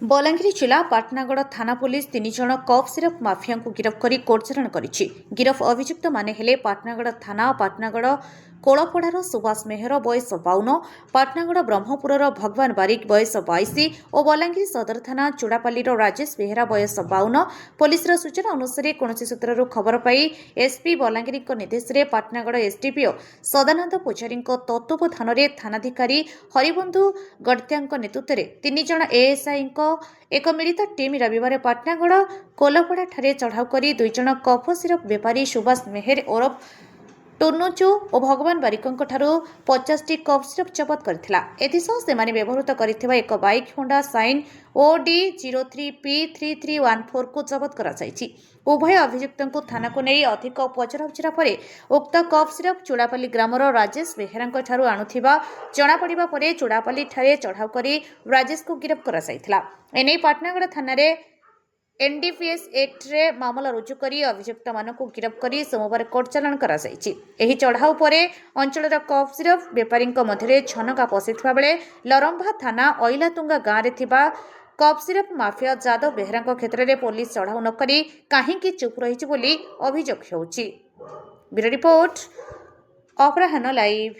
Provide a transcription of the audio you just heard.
बलांगीर जिला पाटनागड़ थाना पुलिस 3 जण कफ सिरप माफिया को गिरफ्त कर कोर्ट चालाण करिछि। गिरफ अभियुक्त माने हेले पाटनागड़ थाना पाटनागड़ कोलपड़ार सुभाष मेहर बयस 52, पाटनागड़ ब्रह्मपुरर भगवान बारिक बयस 22 और बलांगीर सदर थाना चूड़ापालीर राजेश बेहेरा बयस 52। पुलिस सूचना अनुसार कौन सूत्रु खबर पाई एसपी बलांगीर निर्देश में पाटनागड़ एसडीपीओ सदानंद पूजारी तत्वावधान में थानाधिकारी हरिबंधु गड़त्या नेतृत्व में 3 जण एएसआई एक मिलित टीम रविवार पाटनागड़ कोलपड़ा चढ़ाऊ कर 2 जण कफ सिरप बेपारी सुभाष मेहर ओरफ टुनुचु और भगवान बारिक 50 कफ सिरप जबत करथिला। एथिसह सेमाने व्यवहृत करथिबा एक bike Honda sign OD 03P3314 को जबत करा जायछि। उभय अभियुक्त को थाना को नहीं अधिक पचराउचरा पर उक्त कफ सिरप चूड़ापाली ग्रामर राजेश बेहेरा ठारू आणुथिबा जणा पड़िबा परे चूड़ापाली ठारे चढ़ाऊ कर राजेश को गिरफ्त करा जायथिला। एने पाटनागड़ थाना रे एनडीपीएस एक्ट रे मामला रुजु करी अभियुक्त मानक गिरफ्त करी सोमवार कोर्ट चालाण करा जायछि। एही चढ़ाऊ परे अंचलर कफ सिरप बेपारी मध्य छनका पशिथिबा बेले लरंभा थाना अइलातुंगा गाँव रे थिबा cough syrup mafia Jadav Behera क्षेत्र में पुलिस चढ़ाऊ न करी काहींकि चुप रही बोली अभियोग होउछि। ब्यूरो रिपोर्ट अपराह्न लाइव।